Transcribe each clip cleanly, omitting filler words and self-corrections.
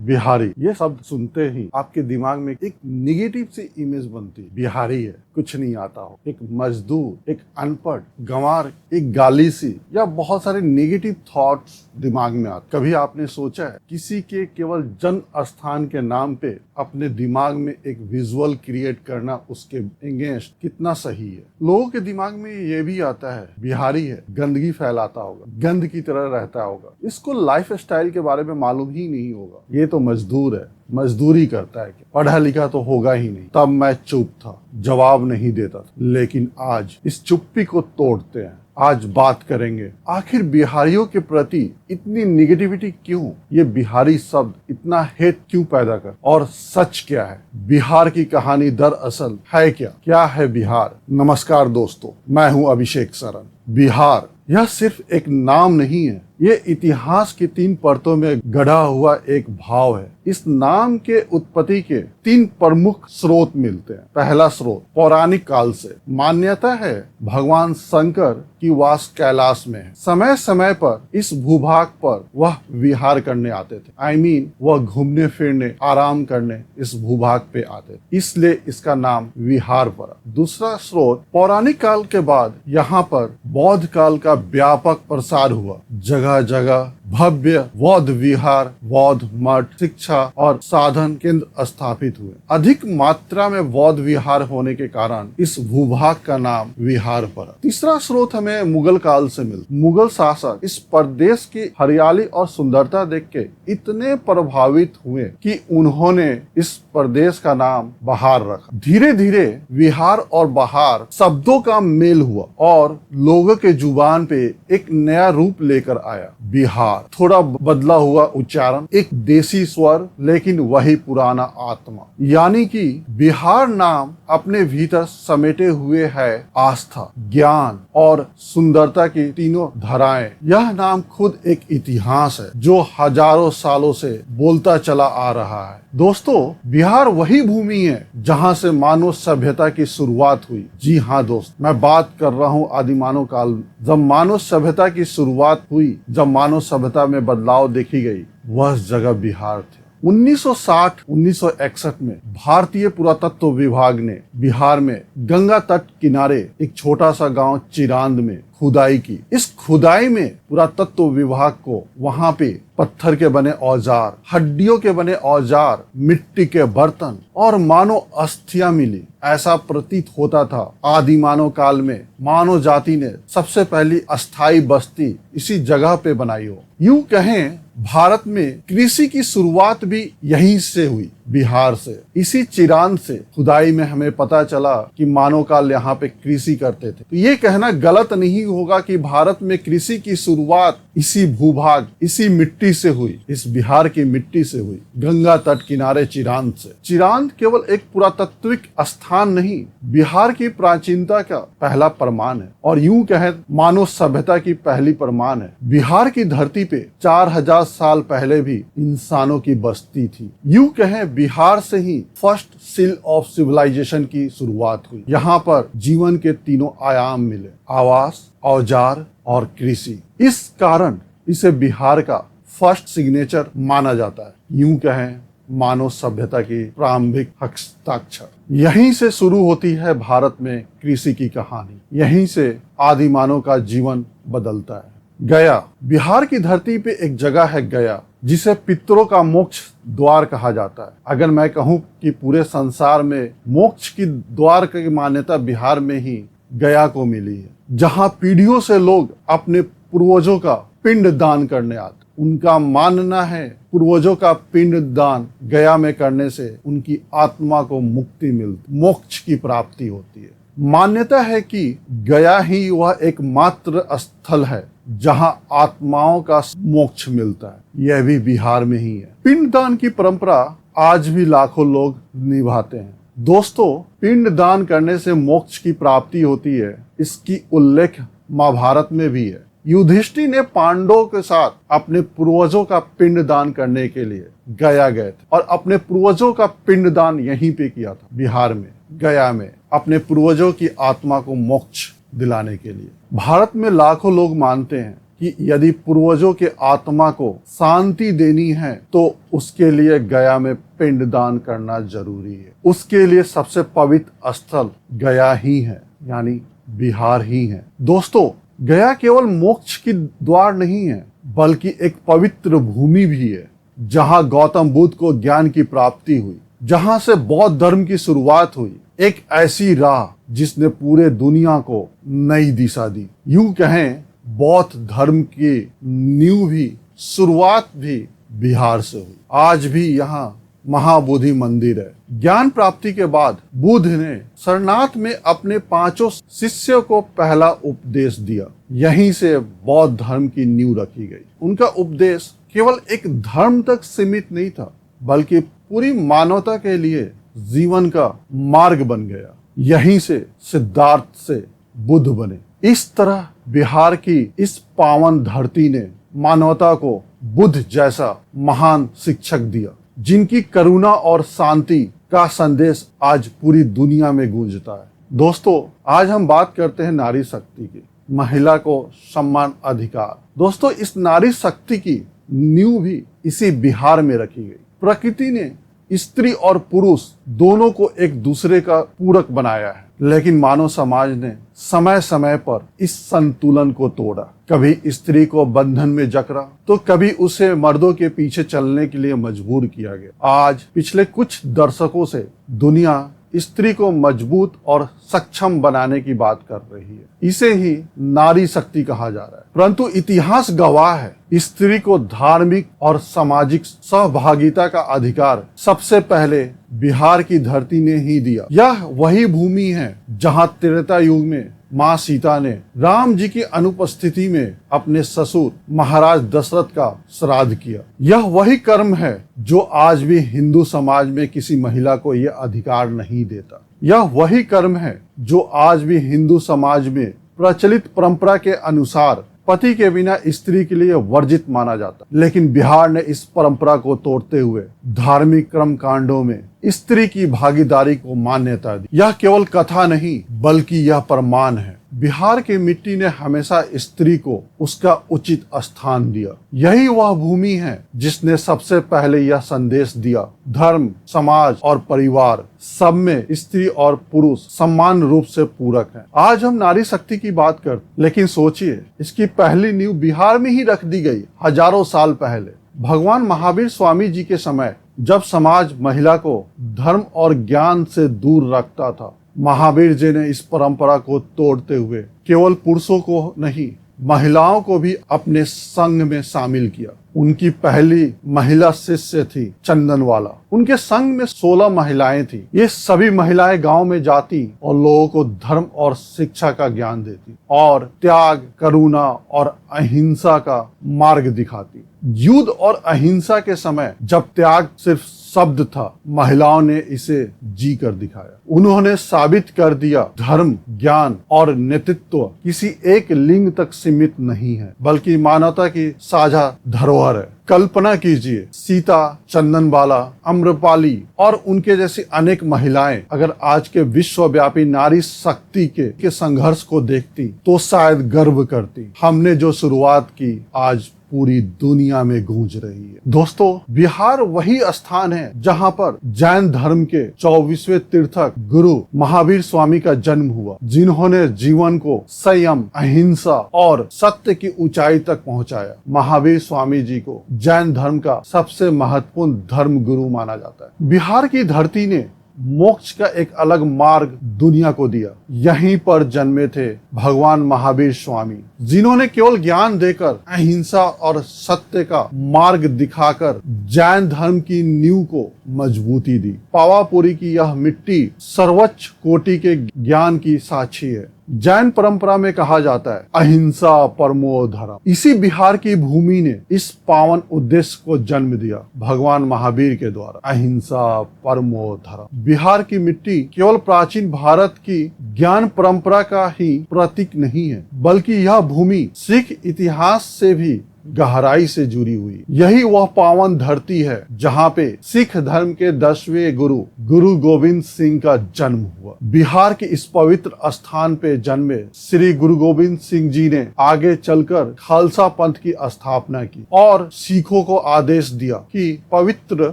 बिहारी ये शब्द सुनते ही आपके दिमाग में एक निगेटिव सी इमेज बनती है। बिहारी है, कुछ नहीं आता हो, एक मजदूर, एक अनपढ़, गंवार, एक गाली सी, या बहुत सारे नेगेटिव थॉट्स दिमाग में आते। कभी आपने सोचा है किसी के केवल जन्म स्थान के नाम पे अपने दिमाग में एक विजुअल क्रिएट करना उसके अगेंस्ट कितना सही है? लोगों के दिमाग में ये भी आता है बिहारी है, गंदगी फैलाता होगा, गंद की तरह रहता होगा, इसको लाइफ स्टाइल के बारे में मालूम ही नहीं होगा, ये तो मजदूर है, मजदूरी करता है, पढ़ा लिखा तो होगा ही नहीं। तब मैं चुप था, जवाब नहीं देता था, लेकिन आज इस चुप्पी को तोड़ते हैं। आज बात करेंगे आखिर बिहारियों के प्रति इतनी निगेटिविटी क्यों, ये बिहारी शब्द इतना हेट क्यों पैदा कर, और सच क्या है, बिहार की कहानी दरअसल है क्या है बिहार। नमस्कार दोस्तों, मैं हूं अभिषेक सरन। बिहार यह सिर्फ एक नाम नहीं है, ये इतिहास की 3 परतों में गढ़ा हुआ एक भाव है। इस नाम के उत्पत्ति के 3 प्रमुख स्रोत मिलते हैं। पहला स्रोत पौराणिक काल से, मान्यता है भगवान शंकर की वास कैलाश में है। समय समय पर इस भूभाग पर वह विहार करने आते थे, वह घूमने फिरने, आराम करने इस भूभाग पे आते थे, इसलिए इसका नाम विहार पड़ा। दूसरा स्रोत पौराणिक काल के बाद यहाँ पर बौद्ध काल का व्यापक प्रसार हुआ। जगह जगह भव्य बौद्ध विहार, बौद्ध मठ, शिक्षा और साधन केंद्र स्थापित हुए। अधिक मात्रा में बौद्ध विहार होने के कारण इस भूभाग का नाम विहार पड़ा। तीसरा स्रोत हमें मुगल काल से मिलता। मुगल शासक इस प्रदेश की हरियाली और सुंदरता देख के इतने प्रभावित हुए कि उन्होंने इस प्रदेश का नाम बहार रखा। धीरे धीरे विहार और बहार शब्दों का मेल हुआ और लोगों के जुबान पे एक नया रूप लेकर आया बिहार। थोड़ा बदला हुआ उच्चारण, एक देसी स्वर, लेकिन वही पुराना आत्मा। यानी कि बिहार नाम अपने भीतर समेटे हुए है आस्था, ज्ञान और सुंदरता की तीनों धाराएं। यह नाम खुद एक इतिहास है जो हजारों सालों से बोलता चला आ रहा है। दोस्तों, बिहार वही भूमि है जहां से मानव सभ्यता की शुरुआत हुई। जी हाँ दोस्त, मैं बात कर रहा हूँ आदिमानव काल। जब मानव सभ्यता की शुरुआत हुई, जब मानव सभ्यता में बदलाव देखी गई, वह जगह बिहार थी। 1960-1961 में भारतीय पुरातत्व विभाग ने बिहार में गंगा तट किनारे एक छोटा सा गांव चिरांद में खुदाई की। इस खुदाई में पुरातत्व विभाग को वहां पे पत्थर के बने औजार, हड्डियों के बने औजार, मिट्टी के बर्तन और मानव अस्थियां मिली। ऐसा प्रतीत होता था आदि मानव काल में मानव जाति ने सबसे पहली अस्थायी बस्ती इसी जगह पे बनाई हो। यूं कहें भारत में कृषि की शुरुआत भी यहीं से हुई, बिहार से। इसी चिरांद से खुदाई में हमें पता चला कि मानव काल यहाँ पे कृषि करते थे। तो ये कहना गलत नहीं होगा कि भारत में कृषि की शुरुआत इसी भूभाग, इसी मिट्टी से हुई, इस बिहार की मिट्टी से हुई, गंगा तट किनारे चिरांद से। चिरांद केवल एक पुरातात्विक स्थान नहीं, बिहार की प्राचीनता का पहला प्रमाण है, और यूं कहें मानव सभ्यता की पहली प्रमाण है। बिहार की धरती पे 4000 साल पहले भी इंसानों की बस्ती थी। यूं कहें बिहार से ही फर्स्ट सील ऑफ सिविलाइजेशन की शुरुआत हुई। यहाँ पर जीवन के तीनों आयाम मिले, आवास, औजार और कृषि। इस कारण इसे बिहार का फर्स्ट सिग्नेचर माना जाता है। यूं कहें मानव सभ्यता की प्रारंभिक हस्ताक्षर। यहीं से शुरू होती है भारत में कृषि की कहानी। यहीं से आदि मानव का जीवन बदलता है। गया, बिहार की धरती पे एक जगह है गया, जिसे पितरों का मोक्ष द्वार कहा जाता है। अगर मैं कहूँ कि पूरे संसार में मोक्ष की द्वार की मान्यता बिहार में ही गया को मिली है, जहाँ पीढ़ियों से लोग अपने पूर्वजों का पिंड दान करने आते। उनका मानना है पूर्वजों का पिंड दान गया में करने से उनकी आत्मा को मुक्ति मिलती, मोक्ष की प्राप्ति होती है। मान्यता है कि गया ही वह एकमात्र स्थल है जहां आत्माओं का मोक्ष मिलता है। यह भी बिहार में ही है। पिंडदान की परंपरा आज भी लाखों लोग निभाते हैं। दोस्तों, पिंडदान करने से मोक्ष की प्राप्ति होती है, इसकी उल्लेख महाभारत में भी है। युधिष्ठिर ने पांडवों के साथ अपने पूर्वजों का पिंडदान करने के लिए गया गए थे, और अपने पूर्वजों का पिंडदान यहीं पे किया था, बिहार में, गया में, अपने पूर्वजों की आत्मा को मोक्ष दिलाने के लिए। भारत में लाखों लोग मानते हैं कि यदि पूर्वजों के आत्मा को शांति देनी है तो उसके लिए गया में पिंडदान करना जरूरी है। उसके लिए सबसे पवित्र स्थल गया ही है, यानी बिहार ही है। दोस्तों, गया केवल मोक्ष की द्वार नहीं है, बल्कि एक पवित्र भूमि भी है, जहां गौतम बुद्ध को ज्ञान की प्राप्ति हुई, जहां से बौद्ध धर्म की शुरुआत हुई। एक ऐसी राह जिसने पूरे दुनिया को नई दिशा दी। यूं कहें, बौद्ध धर्म की नींव भी, शुरुआत भी बिहार से हुई। आज भी यहाँ महाबोधि मंदिर है। ज्ञान प्राप्ति के बाद बुद्ध ने सारनाथ में अपने 5 शिष्यों को पहला उपदेश दिया। यहीं से बौद्ध धर्म की नींव रखी गई। उनका उपदेश केवल एक धर्म तक सीमित नहीं था, बल्कि पूरी मानवता के लिए जीवन का मार्ग बन गया। यहीं से सिद्धार्थ से बुद्ध बने। इस तरह बिहार की इस पावन धरती ने मानवता को बुद्ध जैसा महान शिक्षक दिया, जिनकी करुणा और शांति का संदेश आज पूरी दुनिया में गूंजता है। दोस्तों, आज हम बात करते हैं नारी शक्ति की, महिला को सम्मान, अधिकार। दोस्तों, इस नारी शक्ति की नींव भी इसी बिहार में रखी गई। प्रकृति ने स्त्री और पुरुष दोनों को एक दूसरे का पूरक बनाया है, लेकिन मानव समाज ने समय समय पर इस संतुलन को तोड़ा। कभी स्त्री को बंधन में जकड़ा, तो कभी उसे मर्दों के पीछे चलने के लिए मजबूर किया गया। आज पिछले कुछ दशकों से दुनिया स्त्री को मजबूत और सक्षम बनाने की बात कर रही है। इसे ही नारी शक्ति कहा जा रहा है। परंतु इतिहास गवाह है, स्त्री को धार्मिक और सामाजिक सहभागिता का अधिकार सबसे पहले बिहार की धरती ने ही दिया। यह वही भूमि है जहां त्रेता युग में माँ सीता ने राम जी की अनुपस्थिति में अपने ससुर महाराज दशरथ का श्राद्ध किया। यह वही कर्म है जो आज भी हिंदू समाज में किसी महिला को यह अधिकार नहीं देता। यह वही कर्म है जो आज भी हिंदू समाज में प्रचलित परंपरा के अनुसार पति के बिना स्त्री के लिए वर्जित माना जाता। लेकिन बिहार ने इस परंपरा को तोड़ते हुए धार्मिक कर्म कांडों में स्त्री की भागीदारी को मान्यता दी। यह केवल कथा नहीं, बल्कि यह प्रमाण है। बिहार की मिट्टी ने हमेशा स्त्री को उसका उचित स्थान दिया। यही वह भूमि है जिसने सबसे पहले यह संदेश दिया, धर्म, समाज और परिवार सब में स्त्री और पुरुष समान रूप से पूरक हैं। आज हम नारी शक्ति की बात करते, लेकिन सोचिए, इसकी पहली नींव बिहार में ही रख दी गई हजारों साल पहले। भगवान महावीर स्वामी जी के समय जब समाज महिला को धर्म और ज्ञान से दूर रखता था, महावीर जी ने इस परंपरा को तोड़ते हुए केवल पुरुषों को नहीं, महिलाओं को भी अपने संघ में शामिल किया। उनकी पहली महिला शिष्य थी चंदनवाला। उनके संघ में 16 महिलाएं थी। ये सभी महिलाएं गांव में जाती और लोगों को धर्म और शिक्षा का ज्ञान देती और त्याग, करुणा और अहिंसा का मार्ग दिखाती। युद्ध और अहिंसा के समय जब त्याग सिर्फ शब्द था, महिलाओं ने इसे जी कर दिखाया। उन्होंने साबित कर दिया, धर्म, ज्ञान और नेतृत्व किसी एक लिंग तक सीमित नहीं है, बल्कि मानवता की साझा धरोहर है। कल्पना कीजिए, सीता, चंदनबाला, अम्रपाली और उनके जैसी अनेक महिलाएं अगर आज के विश्वव्यापी नारी शक्ति के संघर्ष को देखती तो शायद गर्व करती। हमने जो शुरुआत की आज पूरी दुनिया में गूंज रही है। दोस्तों, बिहार वही स्थान है जहां पर जैन धर्म के 24वें तीर्थक गुरु महावीर स्वामी का जन्म हुआ, जिन्होंने जीवन को संयम, अहिंसा और सत्य की ऊंचाई तक पहुंचाया। महावीर स्वामी जी को जैन धर्म का सबसे महत्वपूर्ण धर्म गुरु माना जाता है। बिहार की धरती ने मोक्ष का एक अलग मार्ग दुनिया को दिया। यहीं पर जन्मे थे भगवान महावीर स्वामी, जिन्होंने केवल ज्ञान देकर, अहिंसा और सत्य का मार्ग दिखाकर जैन धर्म की नींव को मजबूती दी। पावापुरी की यह मिट्टी सर्वोच्च कोटि के ज्ञान की साक्षी है। जैन परंपरा में कहा जाता है, अहिंसा परमो धर्म। इसी बिहार की भूमि ने इस पावन उद्देश्य को जन्म दिया, भगवान महावीर के द्वारा, अहिंसा परमो धर्म। बिहार की मिट्टी केवल प्राचीन भारत की ज्ञान परंपरा का ही प्रतीक नहीं है, बल्कि यह भूमि सिख इतिहास से भी गहराई से जुड़ी हुई। यही वह पावन धरती है जहाँ पे सिख धर्म के 10वें गुरु गोविंद सिंह का जन्म हुआ। बिहार के इस पवित्र स्थान पे जन्मे श्री गुरु गोविंद सिंह जी ने आगे चलकर खालसा पंथ की स्थापना की और सिखों को आदेश दिया कि पवित्र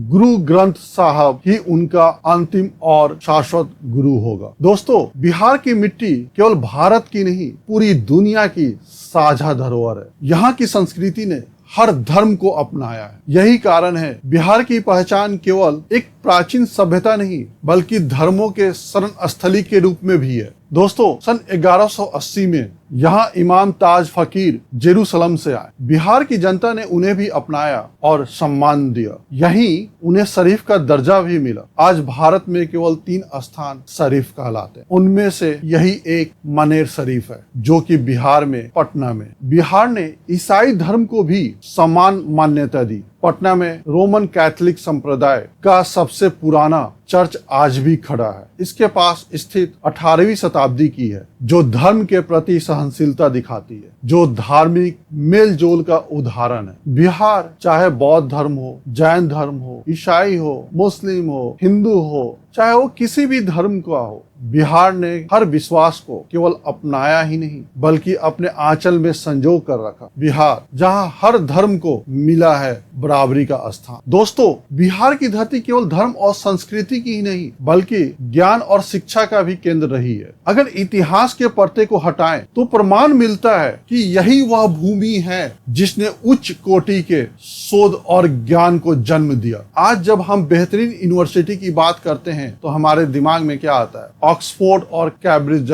गुरु ग्रंथ साहब ही उनका अंतिम और शाश्वत गुरु होगा। दोस्तों, बिहार की मिट्टी केवल भारत की नहीं, पूरी दुनिया की साझा धरोहर है। यहाँ की संस्कृति ने हर धर्म को अपनाया है। यही कारण है बिहार की पहचान केवल एक प्राचीन सभ्यता नहीं, बल्कि धर्मों के शरण स्थली के रूप में भी है। दोस्तों, सन 1180 में यहाँ इमाम ताज फकीर जेरूसलम से आए। बिहार की जनता ने उन्हें भी अपनाया और सम्मान दिया। यहीं उन्हें शरीफ का दर्जा भी मिला। आज भारत में केवल 3 स्थान शरीफ कहलाते हैं। उनमें से यही एक मनेर शरीफ है, जो कि बिहार में पटना में। बिहार ने ईसाई धर्म को भी समान मान्यता दी। पटना में रोमन कैथोलिक संप्रदाय का सबसे पुराना चर्च आज भी खड़ा है। इसके पास स्थित 18वीं शताब्दी की है, जो धर्म के प्रति सहनशीलता दिखाती है, जो धार्मिक मेल जोल का उदाहरण है। बिहार चाहे बौद्ध धर्म हो, जैन धर्म हो, ईसाई हो, मुस्लिम हो, हिंदू हो, चाहे वो किसी भी धर्म का हो, बिहार ने हर विश्वास को केवल अपनाया ही नहीं, बल्कि अपने आंचल में संजो कर रखा। बिहार जहां हर धर्म को मिला है बराबरी का स्थान। दोस्तों, बिहार की धरती केवल धर्म और संस्कृति की ही नहीं, बल्कि ज्ञान और शिक्षा का भी केंद्र रही है। अगर इतिहास के पर्दे को हटाएं तो प्रमाण मिलता है कि यही वह भूमि है जिसने उच्च कोटि के शोध और ज्ञान को जन्म दिया। आज जब हम बेहतरीन यूनिवर्सिटी की बात करते हैं तो हमारे दिमाग में क्या आता है? ऑक्सफोर्ड और कैम्ब्रिज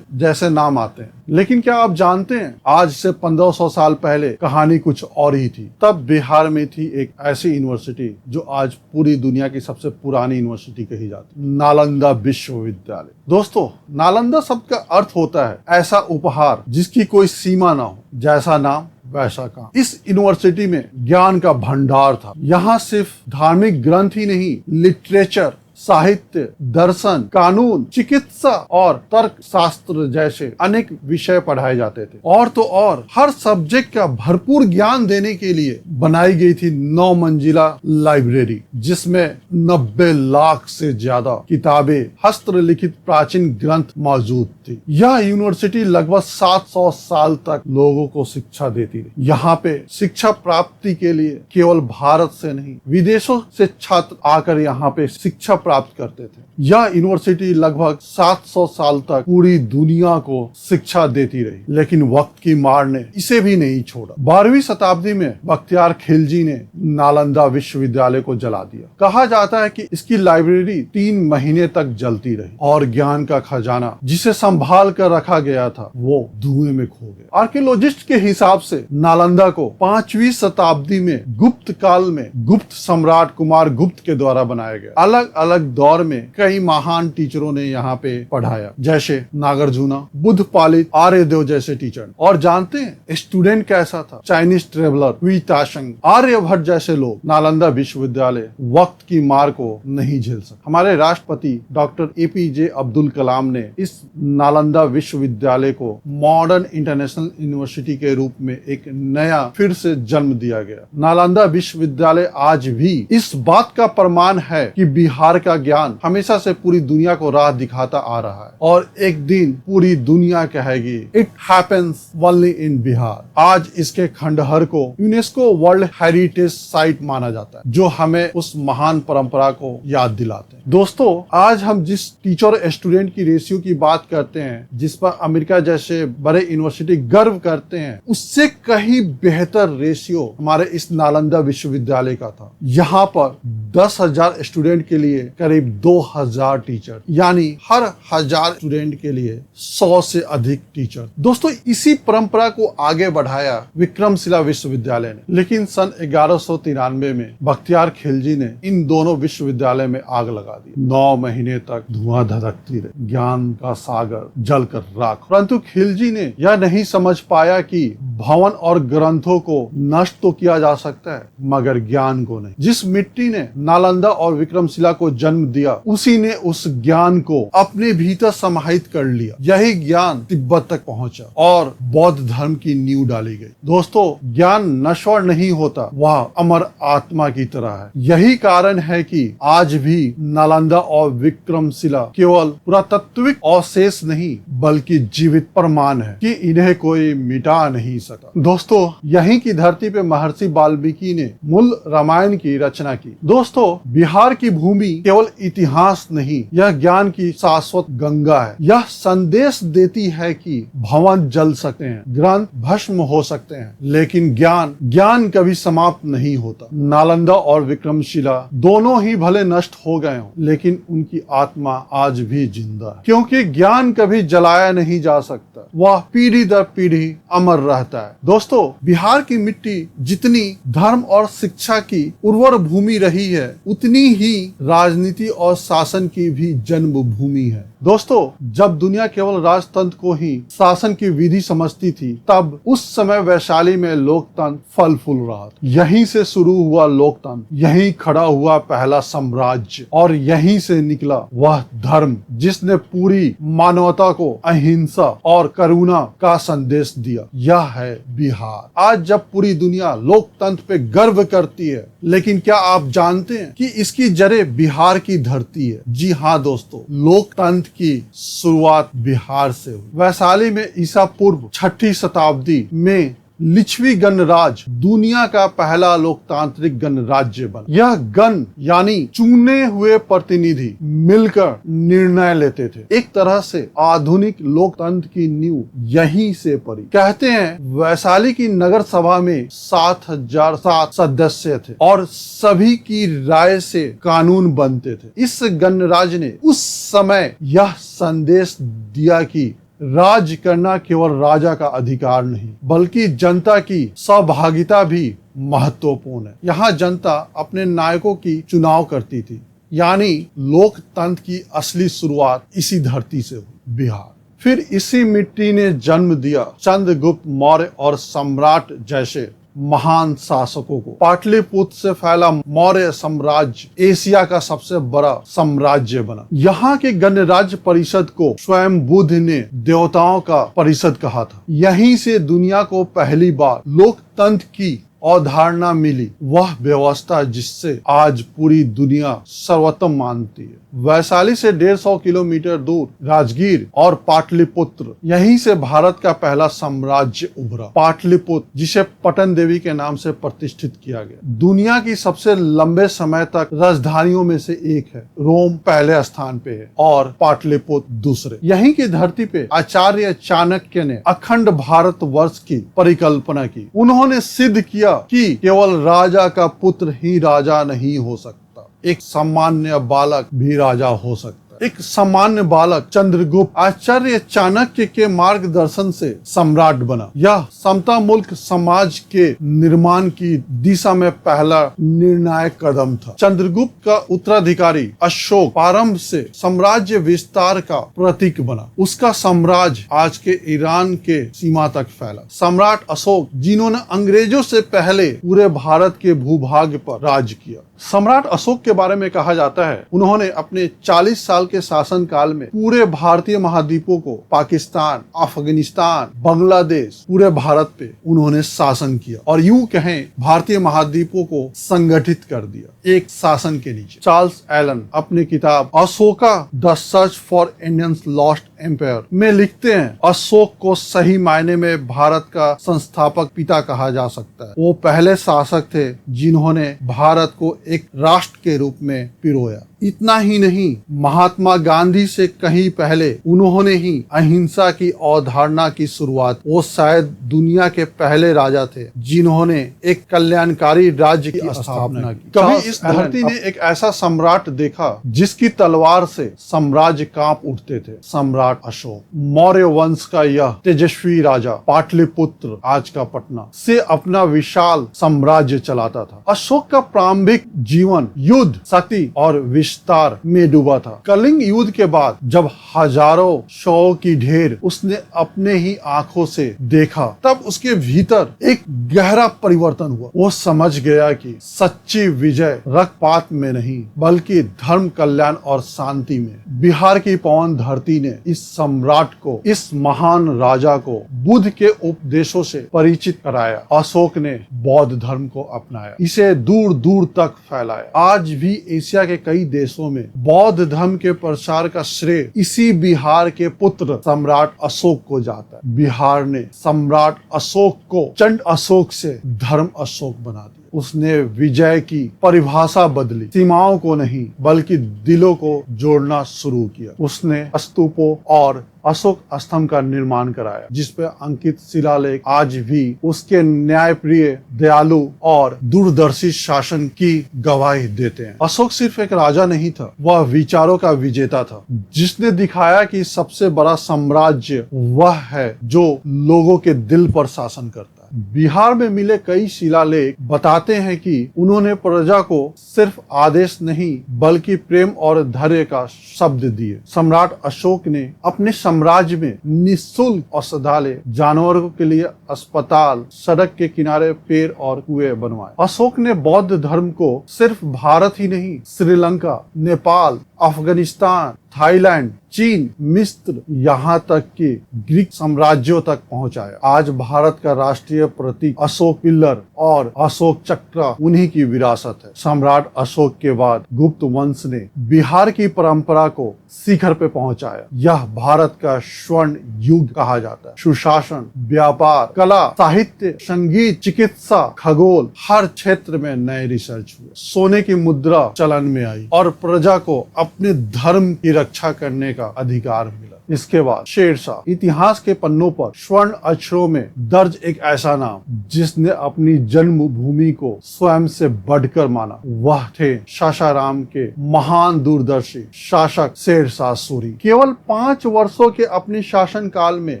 जैसे नाम आते हैं। लेकिन क्या आप जानते हैं, आज से 1500 साल पहले कहानी कुछ और ही थी। तब बिहार में थी एक ऐसी यूनिवर्सिटी जो आज पूरी दुनिया की सबसे पुरानी यूनिवर्सिटी कही जाती है, नालंदा विश्वविद्यालय। दोस्तों, नालंदा शब्द का अर्थ होता है ऐसा उपहार जिसकी कोई सीमा ना हो, जैसा नाम वैसा काम। इस यूनिवर्सिटी में ज्ञान का भंडार था। यहाँ सिर्फ धार्मिक ग्रंथ ही नहीं, लिटरेचर, साहित्य, दर्शन, कानून, चिकित्सा और तर्क शास्त्र जैसे अनेक विषय पढ़ाए जाते थे। और तो और हर सब्जेक्ट का भरपूर ज्ञान देने के लिए बनाई गई थी 9 मंजिला लाइब्रेरी, जिसमें 90 लाख से ज्यादा किताबें, हस्तलिखित प्राचीन ग्रंथ मौजूद थी। यह यूनिवर्सिटी लगभग 700 साल तक लोगों को शिक्षा देती रही। यहाँ पे शिक्षा प्राप्ति के लिए केवल भारत से नहीं, विदेशों से छात्र आकर यहाँ पे शिक्षा प्राप्त करते थे। यह यूनिवर्सिटी लगभग 700 साल तक पूरी दुनिया को शिक्षा देती रही, लेकिन वक्त की मार ने इसे भी नहीं छोड़ा। 12वीं शताब्दी में बख्तियार खिलजी ने नालंदा विश्वविद्यालय को जला दिया। कहा जाता है कि इसकी लाइब्रेरी 3 महीने तक जलती रही और ज्ञान का खजाना जिसे संभाल कर रखा गया था वो धुएं में खो गया। आर्कियोलॉजिस्ट के हिसाब से नालंदा को 5वीं शताब्दी में गुप्त काल में गुप्त सम्राट कुमार गुप्त के द्वारा बनाया गया। अलग अलग दौर में कई महान टीचरों ने यहाँ पे पढ़ाया, जैसे नागार्जुन, बुद्ध पालित, आर्यदेव जैसे टीचर। और जानते हैं स्टूडेंट कैसा था? चाइनीज ट्रेवलर हुई ताशंग, आर्यभट्ट जैसे लोग। नालंदा विश्वविद्यालय वक्त की मार को नहीं झेल सका। हमारे राष्ट्रपति डॉक्टर APJ अब्दुल कलाम ने इस नालंदा विश्वविद्यालय को मॉडर्न इंटरनेशनल यूनिवर्सिटी के रूप में एक नया फिर से जन्म दिया गया। नालंदा विश्वविद्यालय आज भी इस बात का प्रमाण है कि बिहार का ज्ञान हमेशा से पूरी दुनिया को राह दिखाता आ रहा है, और एक दिन पूरी दुनिया कहेगी it happens only in Bihar. आज इसके खंडहर को यूनेस्को वर्ल्ड हेरिटेज साइट माना जाता है, जो हमें उस महान परंपरा को याद दिलाते हैं। दोस्तों, आज हम जिस टीचर स्टूडेंट की रेशियो की बात करते हैं, जिस पर अमेरिका जैसे बड़े यूनिवर्सिटी गर्व करते हैं, उससे कहीं बेहतर रेशियो हमारे इस नालंदा विश्वविद्यालय का था। यहाँ पर 10,000 स्टूडेंट के लिए करीब 2000 टीचर, यानी हर 1000 स्टूडेंट के लिए 100 से अधिक टीचर। दोस्तों, इसी परंपरा को आगे बढ़ाया विक्रमशिला विश्वविद्यालय ने। लेकिन सन 1193 में बख्तियार खिलजी ने इन दोनों विश्वविद्यालय में आग लगा दी। 9 महीने तक धुआं धधकती रही, ज्ञान का सागर जलकर राख। परंतु खिलजी ने यह नहीं समझ पाया कि भवन और ग्रंथों को नष्ट तो किया जा सकता है, मगर ज्ञान को नहीं। जिस मिट्टी ने नालंदा और विक्रमशिला को जन्म दिया उसी ने उस ज्ञान को अपने भीतर समाहित कर लिया। यही ज्ञान तिब्बत तक पहुंचा और बौद्ध धर्म की नींव डाली गई। दोस्तों, ज्ञान नश्वर नहीं होता, वह अमर आत्मा की तरह है। यही कारण है कि आज भी नालंदा और विक्रमशिला केवल पुरातात्विक अवशेष नहीं बल्कि जीवित प्रमाण है कि इन्हें कोई मिटा नहीं सका। दोस्तों, यहीं की धरती पे महर्षि वाल्मीकि ने मूल रामायण की रचना की। दोस्तों, बिहार की भूमि केवल इतिहास नहीं, यह ज्ञान की शाश्वत गंगा है। यह संदेश देती है कि भवन जल सकते हैं, ग्रंथ भस्म हो सकते हैं, लेकिन ज्ञान कभी समाप्त नहीं होता। नालंदा और विक्रमशिला दोनों ही भले नष्ट हो गए हों, लेकिन उनकी आत्मा आज भी जिंदा है, क्योंकि ज्ञान कभी जलाया नहीं जा सकता, वह पीढ़ी दर पीढ़ी अमर रहता है। दोस्तों, बिहार की मिट्टी जितनी धर्म और शिक्षा की उर्वर भूमि रही है, उतनी ही राजनीति और शासन की भी जन्म भूमि है। दोस्तों, जब दुनिया केवल राजतंत्र को ही शासन की विधि समझती थी, तब उस समय वैशाली में लोकतंत्र फल फूल रहा था। यहीं से शुरू हुआ लोकतंत्र, यहीं खड़ा हुआ पहला साम्राज्य और यहीं से निकला वह धर्म जिसने पूरी मानवता को अहिंसा और करुणा का संदेश दिया। यह है बिहार। आज जब पूरी दुनिया लोकतंत्र पे गर्व करती है, लेकिन क्या आप जानते हैं कि इसकी जड़ें बिहार की धरती है? जी हाँ दोस्तों, लोकतंत्र की शुरुआत बिहार से हुई। वैशाली में ईसा पूर्व 6वीं शताब्दी में लिच्छवी गणराज्य दुनिया का पहला लोकतांत्रिक गणराज्य बना। यह गण यानी चुने हुए प्रतिनिधि मिलकर निर्णय लेते थे। एक तरह से आधुनिक लोकतंत्र की नींव यहीं से पड़ी। कहते हैं वैशाली की नगर सभा में 7007 सदस्य थे और सभी की राय से कानून बनते थे। इस गणराज्य ने उस समय यह संदेश दिया कि राज करना केवल राजा का अधिकार नहीं, बल्कि जनता की सहभागिता भी महत्वपूर्ण है। यहाँ जनता अपने नायकों की चुनाव करती थी, यानी लोकतंत्र की असली शुरुआत इसी धरती से हुई, बिहार। फिर इसी मिट्टी ने जन्म दिया चंद्रगुप्त मौर्य और सम्राट जैसे महान शासकों को। पाटलिपुत्र से फैला मौर्य साम्राज्य एशिया का सबसे बड़ा साम्राज्य बना। यहाँ के गणराज्य परिषद को स्वयं बुद्ध ने देवताओं का परिषद कहा था। यहीं से दुनिया को पहली बार लोकतंत्र की अवधारणा मिली, वह व्यवस्था जिससे आज पूरी दुनिया सर्वोत्तम मानती है। वैशाली से 150 किलोमीटर दूर राजगीर और पाटलिपुत्र, यहीं से भारत का पहला साम्राज्य उभरा। पाटलिपुत्र, जिसे पटन देवी के नाम से प्रतिष्ठित किया गया, दुनिया की सबसे लंबे समय तक राजधानियों में से एक है। रोम पहले स्थान पे है और पाटलिपुत्र दूसरे। यहीं की धरती पे आचार्य चाणक्य ने अखंड भारत वर्ष की परिकल्पना की। उन्होंने सिद्ध किया कि केवल राजा का पुत्र ही राजा नहीं हो सकता, एक सामान्य बालक भी राजा हो सकता। एक सामान्य बालक चंद्रगुप्त आचार्य चाणक्य के मार्गदर्शन से सम्राट बना। यह समता मुल्क समाज के निर्माण की दिशा में पहला निर्णायक कदम था। चंद्रगुप्त का उत्तराधिकारी अशोक प्रारंभ से साम्राज्य विस्तार का प्रतीक बना। उसका साम्राज्य आज के ईरान के सीमा तक फैला। सम्राट अशोक, जिन्होंने अंग्रेजों से पहले पूरे भारत के भूभाग पर राज किया। सम्राट अशोक के बारे में कहा जाता है, उन्होंने अपने 40 साल के शासन काल में पूरे भारतीय महाद्वीपों को, पाकिस्तान, अफगानिस्तान, बांग्लादेश, पूरे भारत पे उन्होंने शासन किया और यूं कहें भारतीय महाद्वीपों को संगठित कर दिया एक शासन के नीचे। चार्ल्स एलन अपनी किताब Ashoka the search for India's lost empire में लिखते हैं, अशोक को सही मायने में भारत का संस्थापक पिता कहा जा सकता है। वो पहले शासक थे जिन्होंने भारत को एक राष्ट्र के रूप में पिरोया। इतना ही नहीं, महात्मा गांधी से कहीं पहले उन्होंने ही अहिंसा की अवधारणा की शुरुआत। वो शायद दुनिया के पहले राजा थे जिन्होंने एक कल्याणकारी राज्य की स्थापना की। कभी इस धरती ने एक ऐसा सम्राट देखा जिसकी तलवार से साम्राज्य कांप उठते थे। सम्राट सम्राट अशोक मौर्य वंश का यह तेजस्वी राजा पाटलिपुत्र आज का पटना से अपना विशाल साम्राज्य चलाता था। अशोक का प्रारंभिक जीवन युद्ध, शक्ति और विस्तार में डूबा था। कलिंग युद्ध के बाद जब हजारों शवों की ढेर उसने अपने ही आंखों से देखा, तब उसके भीतर एक गहरा परिवर्तन हुआ। वो समझ गया कि सच्ची विजय रक्तपात में नहीं बल्कि धर्म, कल्याण और शांति में। बिहार की पवन धरती ने इस सम्राट को, इस महान राजा को बुद्ध के उपदेशों से परिचित कराया। अशोक ने बौद्ध धर्म को अपनाया, इसे दूर दूर तक फैलाया। आज भी एशिया के कई देशों में बौद्ध धर्म के प्रसार का श्रेय इसी बिहार के पुत्र सम्राट अशोक को जाता है। बिहार ने सम्राट अशोक को चंड अशोक से धर्म अशोक बना दिया। उसने विजय की परिभाषा बदली, सीमाओं को नहीं बल्कि दिलों को जोड़ना शुरू किया। उसने स्तूपों और अशोक स्तंभ का निर्माण कराया, जिस पर अंकित शिलालेख आज भी उसके न्यायप्रिय, दयालु और दूरदर्शी शासन की गवाही देते हैं। अशोक सिर्फ एक राजा नहीं था, वह विचारों का विजेता था, जिसने दिखाया कि सबसे बड़ा साम्राज्य वह है जो लोगों के दिल पर शासन करता है। बिहार में मिले कई शिलालेख बताते हैं कि उन्होंने प्रजा को सिर्फ आदेश नहीं बल्कि प्रेम और धैर्य का शब्द दिए। सम्राट अशोक ने अपने साम्राज्य में निःशुल्क औषधालय, जानवरों के लिए अस्पताल, सड़क के किनारे पेड़ और कुएं बनवाए। अशोक ने बौद्ध धर्म को सिर्फ भारत ही नहीं, श्रीलंका, नेपाल, अफगानिस्तान, थाईलैंड, चीन, मिस्र, यहाँ तक कि ग्रीक साम्राज्यों तक पहुंचाया। आज भारत का राष्ट्रीय प्रतीक अशोक पिल्लर और अशोक चक्र उन्हीं की विरासत है। सम्राट अशोक के बाद गुप्त वंश ने बिहार की परंपरा को शिखर पे पहुंचाया। यह भारत का स्वर्ण युग कहा जाता है। सुशासन, व्यापार, कला, साहित्य, संगीत, चिकित्सा, खगोल, हर क्षेत्र में नए रिसर्च हुए। सोने की मुद्रा चलन में आई और प्रजा को अपने धर्म की रक्षा करने का अधिकार मिला। इसके बाद शेरशाह। इतिहास के पन्नों पर स्वर्ण अक्षरों में दर्ज एक ऐसा नाम जिसने अपनी जन्मभूमि को स्वयं से बढ़कर माना, वह थे सासाराम के महान दूरदर्शी शासक शेरशाह सूरी। केवल 5 वर्षों के अपने शासन काल में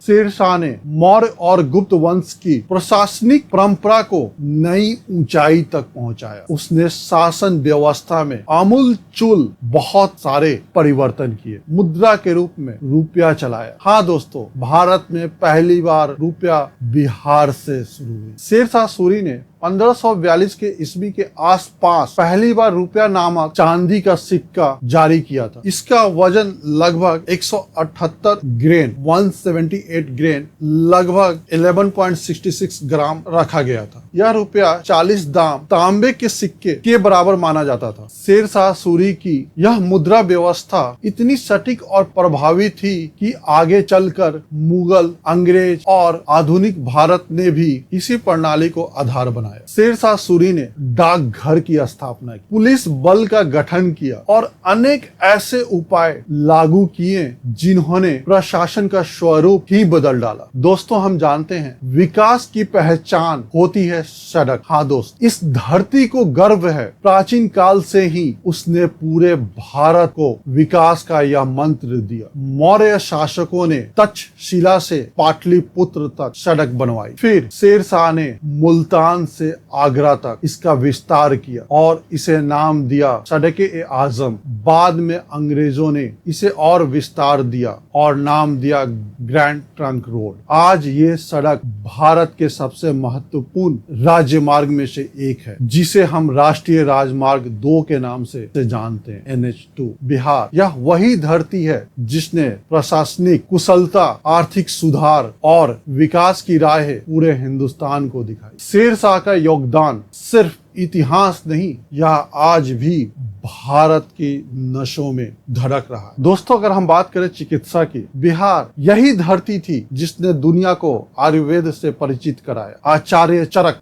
शेरशाह ने मौर्य और गुप्त वंश की प्रशासनिक परंपरा को नई ऊंचाई तक पहुंचाया। उसने शासन व्यवस्था में आमूलचूल बहुत सारे परिवर्तन किए। मुद्रा के रूप में रुपया चलाया। हाँ दोस्तों, भारत में पहली बार रुपया बिहार से शुरू हुई। शेरशाह सूरी ने 1542 के ईस्वी के आसपास पहली बार रुपया नामक चांदी का सिक्का जारी किया था। इसका वजन लगभग 178 ग्रेन 178 ग्रेन लगभग 11.66 ग्राम रखा गया था। यह रुपया 40 दाम तांबे के सिक्के के बराबर माना जाता था। शेरशाह सूरी की यह मुद्रा व्यवस्था इतनी सटीक और प्रभावी थी कि आगे चलकर मुगल, अंग्रेज और आधुनिक भारत ने भी इसी प्रणाली को आधार बनाया। शेरशाह सूरी ने डाकघर की स्थापना की, पुलिस बल का गठन किया और अनेक ऐसे उपाय लागू किए जिन्होंने प्रशासन का स्वरूप ही बदल डाला। दोस्तों, हम जानते हैं विकास की पहचान होती है सड़क। हाँ दोस्त, इस धरती को गर्व है, प्राचीन काल से ही उसने पूरे भारत को विकास का यह मंत्र दिया। मौर्य शासकों ने तक्षशिला से पाटलिपुत्र तक सड़क बनवाई। फिर शेरशाह ने मुल्तान से आगरा तक इसका विस्तार किया और इसे नाम दिया सड़क-ए-आजम। बाद में अंग्रेजों ने इसे और विस्तार दिया और नाम दिया ग्रैंड ट्रंक रोड। आज ये सड़क भारत के सबसे महत्वपूर्ण राजमार्ग में से एक है, जिसे हम राष्ट्रीय राजमार्ग 2 के नाम से जानते हैं, NH2। बिहार यह वही धरती है जिसने प्रशासनिक कुशलता, आर्थिक सुधार और विकास की राह पूरे हिंदुस्तान को दिखाई। शेरशाह का योगदान सिर्फ इतिहास नहीं, यह आज भी भारत की नसों में धड़क रहा है। दोस्तों, अगर हम बात करें चिकित्सा की, बिहार यही धरती थी जिसने दुनिया को आयुर्वेद से परिचित कराया।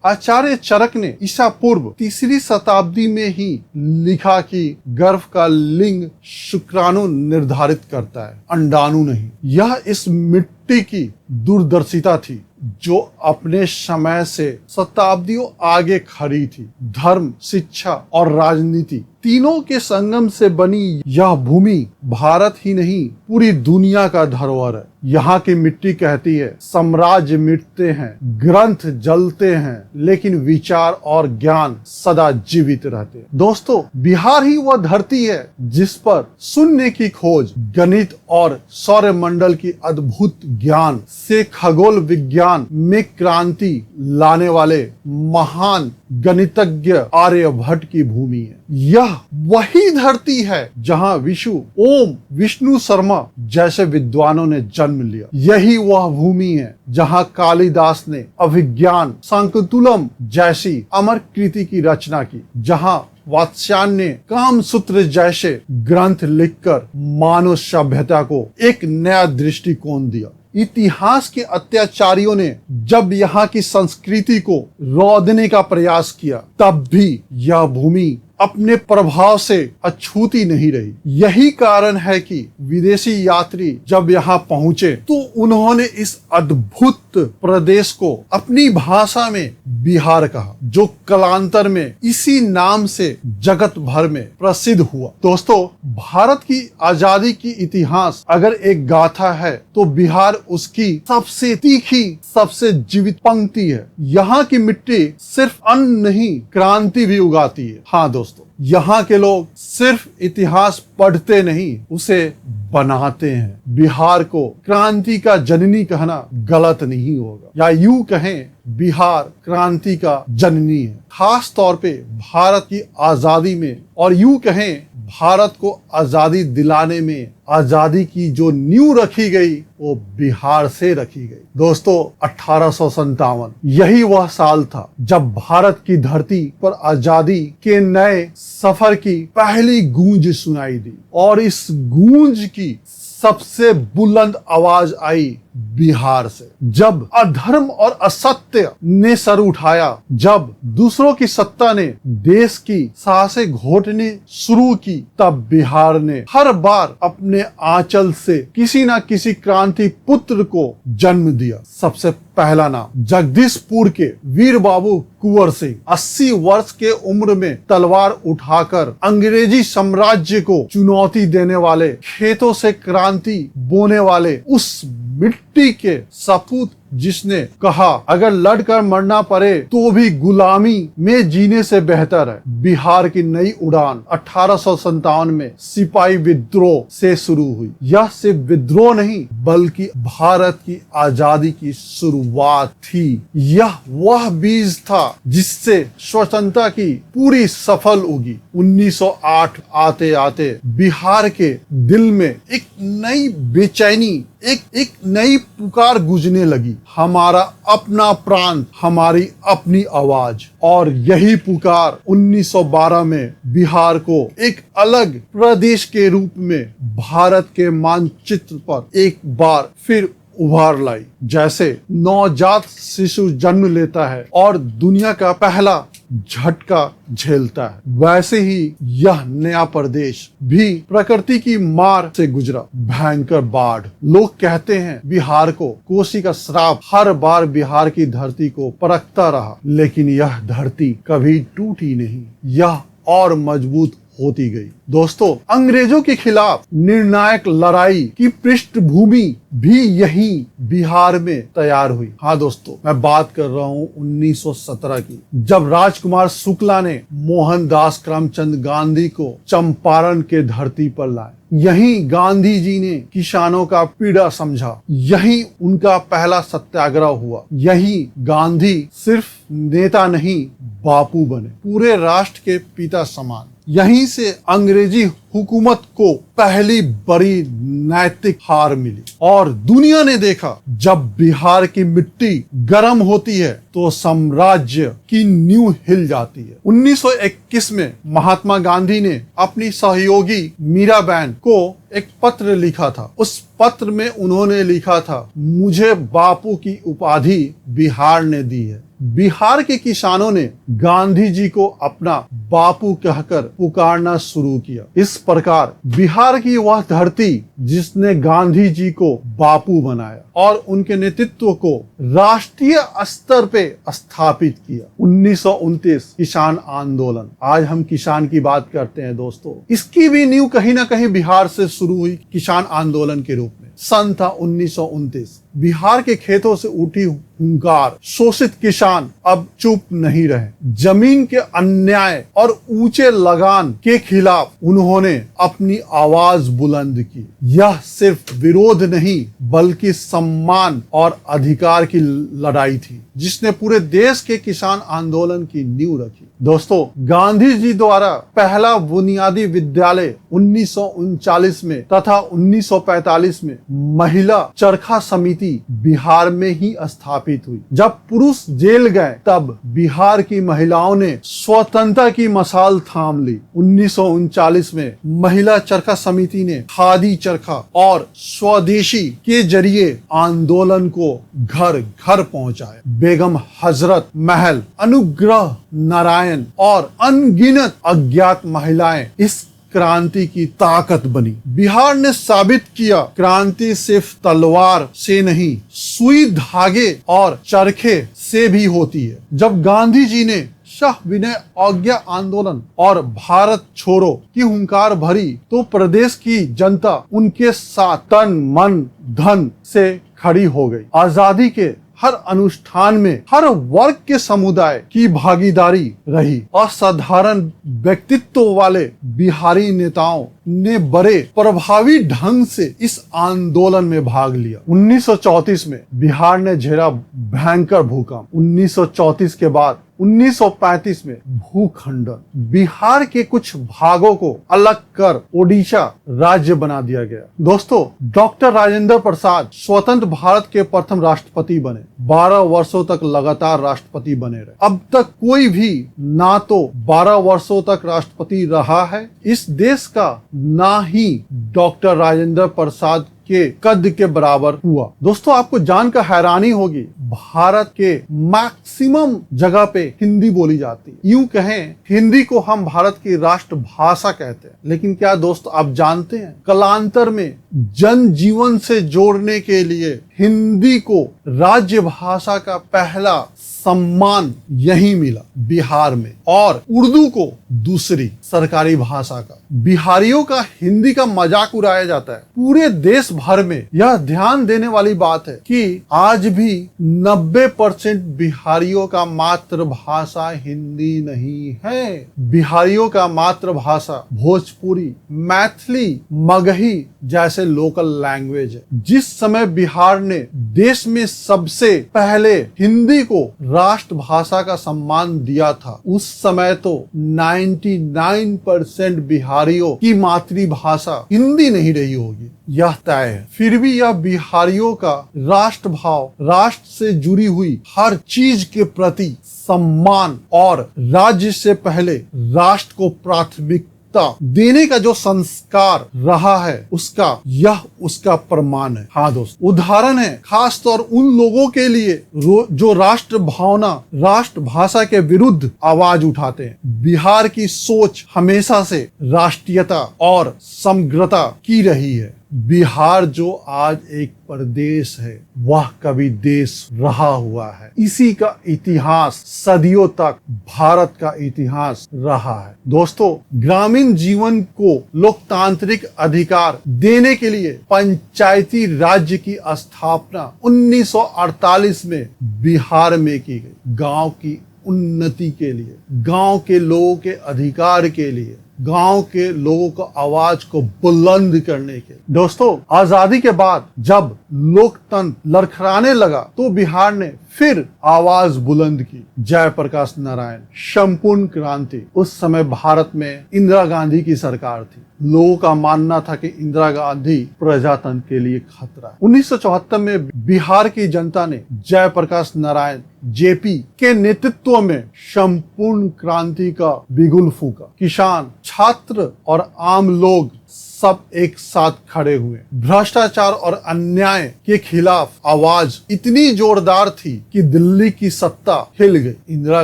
आचार्य चरक ने ईसा पूर्व 3री शताब्दी में ही लिखा कि गर्भ का लिंग शुक्राणु निर्धारित करता है, अंडाणु नहीं। यह इस मिट्टी की दूरदर्शिता थी जो अपने समय से शताब्दियों आगे खड़ी थी। धर्म, शिक्षा और राजनीति तीनों के संगम से बनी यह भूमि भारत ही नहीं पूरी दुनिया का धरोहर है। यहाँ की मिट्टी कहती है साम्राज्य मिटते हैं, ग्रंथ जलते हैं, लेकिन विचार और ज्ञान सदा जीवित रहते हैं। दोस्तों, बिहार ही वह धरती है जिस पर शून्य की खोज, गणित और सौरमंडल की अद्भुत ज्ञान से खगोल विज्ञान में क्रांति लाने वाले महान गणितज्ञ आर्यभट्ट की भूमि है। यह वही धरती है जहाँ विष्णु शर्मा जैसे विद्वानों ने जन्म लिया। यही वह भूमि है जहाँ कालिदास ने अभिज्ञान शाकुंतलम जैसी अमर कृति की रचना की, जहाँ वात्स्यायन ने कामसूत्र जैसे ग्रंथ लिखकर मानव सभ्यता को एक नया दृष्टिकोण दिया। इतिहास के अत्याचारियों ने जब यहाँ की संस्कृति को रौंदने का प्रयास किया, तब भी यह भूमि अपने प्रभाव से अछूती नहीं रही। यही कारण है कि विदेशी यात्री जब यहाँ पहुंचे तो उन्होंने इस अद्भुत प्रदेश को अपनी भाषा में बिहार कहा, जो कालांतर में इसी नाम से जगत भर में प्रसिद्ध हुआ। दोस्तों, भारत की आजादी की इतिहास अगर एक गाथा है तो बिहार उसकी सबसे तीखी, सबसे जीवित पंक्ति है। यहाँ की मिट्टी सिर्फ अन्न नहीं, क्रांति भी उगाती है। हाँ दोस्तों, यहाँ के लोग सिर्फ इतिहास पढ़ते नहीं, उसे बनाते हैं। बिहार को क्रांति का जननी कहना गलत नहीं होगा, या यूं कहें बिहार क्रांति का जननी है। खास तौर पे भारत की आजादी में, और यूं कहें भारत को आजादी दिलाने में आजादी की जो नींव रखी गई वो बिहार से रखी गई। दोस्तों, 1857 यही वह साल था जब भारत की धरती पर आजादी के नए सफर की पहली गूंज सुनाई दी, और इस गूंज की सबसे बुलंद आवाज आई बिहार से। जब अधर्म और असत्य ने सर उठाया, जब दूसरों की सत्ता ने देश की सांसें घोटनी शुरू की, तब बिहार ने हर बार अपने आंचल से किसी न किसी क्रांति पुत्र को जन्म दिया। सबसे पहला नाम जगदीशपुर के वीर बाबू कुंवर सिंह, 80 वर्ष के उम्र में तलवार उठाकर अंग्रेजी साम्राज्य को चुनौती देने वाले, खेतों से क्रांति बोने वाले उस मिट्टी के सपूत जिसने कहा अगर लड़कर मरना पड़े तो भी गुलामी में जीने से बेहतर है। बिहार की नई उड़ान 1857 में सिपाही विद्रोह से शुरू हुई। यह सिर्फ विद्रोह नहीं बल्कि भारत की आजादी की शुरुआत थी। यह वह बीज था जिससे स्वतंत्रता की पूरी सफल उगी। 1908 आते आते बिहार के दिल में एक नई बेचैनी, एक नई पुकार गूंजने लगी, हमारा अपना प्रांत, हमारी अपनी आवाज। और यही पुकार 1912 में बिहार को एक अलग प्रदेश के रूप में भारत के मानचित्र पर एक बार फिर उभार लाई। जैसे नवजात शिशु जन्म लेता है और दुनिया का पहला झटका झेलता है, वैसे ही यह नया प्रदेश भी प्रकृति की मार से गुजरा। भयंकर बाढ़, लोग कहते हैं बिहार को कोसी का श्राप हर बार बिहार की धरती को परखता रहा, लेकिन यह धरती कभी टूटी नहीं, यह और मजबूत होती गई। दोस्तों, अंग्रेजों के खिलाफ निर्णायक लड़ाई की पृष्ठभूमि भी यही बिहार में तैयार हुई। हाँ दोस्तों, मैं बात कर रहा हूँ 1917 की, जब राजकुमार शुक्ला ने मोहनदास करमचंद गांधी को चंपारण के धरती पर लाए। यहीं गांधी जी ने किसानों का पीड़ा समझा, यहीं उनका पहला सत्याग्रह हुआ। यहीं गांधी सिर्फ नेता नहीं बापू बने, पूरे राष्ट्र के पिता समान। यहीं से अंग्रेजी हुकूमत को पहली बड़ी नैतिक हार मिली और दुनिया ने देखा जब बिहार की मिट्टी गर्म होती है तो साम्राज्य की नींव हिल जाती है। 1921 में महात्मा गांधी ने अपनी सहयोगी मीराबेन को एक पत्र लिखा था। उस पत्र में उन्होंने लिखा था, मुझे बापू की उपाधि बिहार ने दी है। बिहार के किसानों ने गांधी जी को अपना बापू कहकर पुकारना शुरू किया। इस प्रकार बिहार की वह धरती जिसने गांधी जी को बापू बनाया और उनके नेतृत्व को राष्ट्रीय स्तर पे स्थापित किया। 1929 किसान आंदोलन। आज हम किसान की बात करते हैं दोस्तों, इसकी भी नींव कहीं ना कहीं बिहार से शुरू हुई किसान आंदोलन के रूप में। सन था 1929। बिहार के खेतों से उठी हुंकार। शोषित किसान अब चुप नहीं रहे। जमीन के अन्याय और ऊंचे लगान के खिलाफ उन्होंने अपनी आवाज बुलंद की। यह सिर्फ विरोध नहीं बल्कि सम्मान और अधिकार की लड़ाई थी, जिसने पूरे देश के किसान आंदोलन की नींव रखी। दोस्तों, गांधी जी द्वारा पहला बुनियादी विद्यालय 1939 में तथा 1945 में महिला चरखा समिति बिहार में ही स्थापित हुई। जब पुरुष जेल गए तब बिहार की महिलाओं ने स्वतंत्रता की मशाल थाम ली। 1939 में महिला चरखा समिति ने खादी चरखा और स्वदेशी के जरिए आंदोलन को घर घर पहुंचाया। बेगम हजरत महल, अनुग्रह नारायण और अनगिनत अज्ञात महिलाएं इस क्रांति की ताकत बनी। बिहार ने साबित किया क्रांति सिर्फ तलवार से नहीं, सुई धागे और चरखे से भी होती है। जब गांधी जी ने सविनय अवज्ञा आंदोलन और भारत छोड़ो की हुंकार भरी तो प्रदेश की जनता उनके साथ तन मन धन से खड़ी हो गई। आजादी के हर अनुष्ठान में हर वर्ग के समुदाय की भागीदारी रही। असाधारण व्यक्तित्व वाले बिहारी नेताओं ने बड़े प्रभावी ढंग से इस आंदोलन में भाग लिया। 1934 में बिहार ने झेला भयंकर भूकंप। 1934 के बाद 1935 में भूखंडन। बिहार के कुछ भागों को अलग कर ओडिशा राज्य बना दिया गया। दोस्तों, डॉक्टर राजेंद्र प्रसाद स्वतंत्र भारत के प्रथम राष्ट्रपति बने। 12 वर्षों तक लगातार राष्ट्रपति बने रहे। अब तक कोई भी ना तो 12 वर्षों तक राष्ट्रपति रहा है इस देश का, ना ही डॉक्टर राजेंद्र प्रसाद के कद के बराबर हुआ। दोस्तों, आपको जानकर हैरानी होगी, भारत के मैक्सिमम जगह पे हिंदी बोली जाती है। यूं कहें, हिंदी को हम भारत की राष्ट्रभाषा कहते हैं। लेकिन क्या दोस्तों आप जानते हैं, कालांतर में जनजीवन से जोड़ने के लिए हिंदी को राज्य भाषा का पहला सम्मान यही मिला बिहार में, और उर्दू को दूसरी सरकारी भाषा का। बिहारियों का हिंदी का मजाक उड़ाया जाता है पूरे देश भर में। यह ध्यान देने वाली बात है कि आज भी 90% बिहारियों का मातृभाषा हिंदी नहीं है। बिहारियों का मातृभाषा भोजपुरी, मैथिली, मगही जैसे लोकल लैंग्वेज है। जिस समय बिहार ने देश में सबसे पहले हिंदी को राष्ट्रभाषा का सम्मान दिया था, उस समय तो 99% बिहारियों की मातृभाषा हिंदी नहीं रही होगी, यह तय है। फिर भी यह बिहारियों का राष्ट्र भाव, राष्ट्र से जुड़ी हुई हर चीज के प्रति सम्मान और राज्य से पहले राष्ट्र को प्राथमिकता देने का जो संस्कार रहा है, उसका प्रमाण है। हाँ दोस्त, उदाहरण है खास तौर उन लोगों के लिए जो राष्ट्र भावना, राष्ट्र भाषा के विरुद्ध आवाज उठाते हैं। बिहार की सोच हमेशा से राष्ट्रीयता और समग्रता की रही है। बिहार जो आज एक प्रदेश है, वह कभी देश रहा हुआ है। इसी का इतिहास सदियों तक भारत का इतिहास रहा है। दोस्तों, ग्रामीण जीवन को लोकतांत्रिक अधिकार देने के लिए पंचायती राज्य की स्थापना 1948 में बिहार में की गई। गांव की उन्नति के लिए, गांव के लोगों के अधिकार के लिए, गांव के लोगों को आवाज को बुलंद करने के। दोस्तों, आजादी के बाद जब लोकतंत्र लड़खड़ाने लगा तो बिहार ने फिर आवाज बुलंद की। जयप्रकाश नारायण, संपूर्ण क्रांति। उस समय भारत में इंदिरा गांधी की सरकार थी। लोगों का मानना था कि इंदिरा गांधी प्रजातंत्र के लिए खतरा है। 1974 में बिहार की जनता ने जयप्रकाश नारायण जेपी के नेतृत्व में संपूर्ण क्रांति का बिगुल फूका। किसान, छात्र और आम लोग सब एक साथ खड़े हुए। भ्रष्टाचार और अन्याय के खिलाफ आवाज इतनी जोरदार थी कि दिल्ली की सत्ता हिल गई। इंदिरा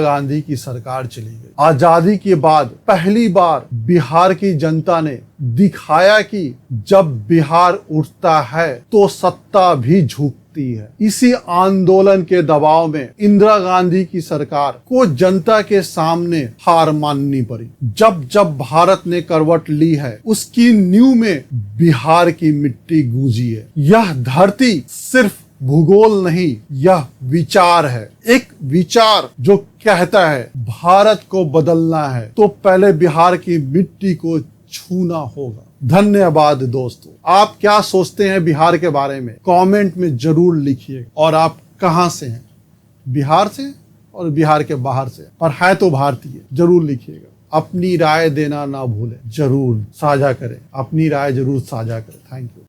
गांधी की सरकार चली गई। आजादी के बाद पहली बार बिहार की जनता ने दिखाया कि जब बिहार उठता है तो सत्ता भी झुकती है। इसी आंदोलन के दबाव में इंदिरा गांधी की सरकार को जनता के सामने हार माननी पड़ी। जब जब भारत ने करवट ली है, उसकी नींव में बिहार की मिट्टी गूंजी है। यह धरती सिर्फ भूगोल नहीं, यह विचार है। एक विचार जो कहता है भारत को बदलना है तो पहले बिहार की मिट्टी को छूना होगा। धन्यवाद दोस्तों। आप क्या सोचते हैं बिहार के बारे में कमेंट में जरूर लिखिए। और आप कहां से हैं, बिहार से और बिहार के बाहर से, पर है तो भारतीय, जरूर लिखिएगा। अपनी राय देना ना भूलें, जरूर साझा करें, अपनी राय जरूर साझा करें। Thank you.